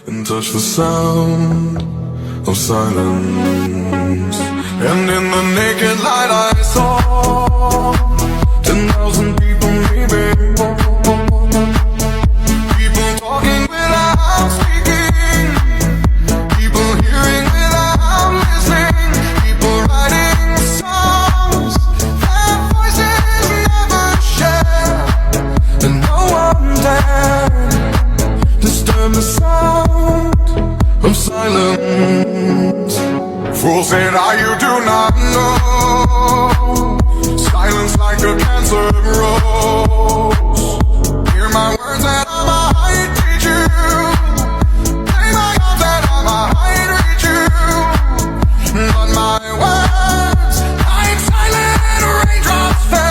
and touch the sound of silence. And in the naked light I saw 10,000 people maybe, people talking without speaking, people hearing without listening, people writing songs their voices never share, and no one dared disturb the sound of silence. Fools said, you do not know, silence like a cancer grows.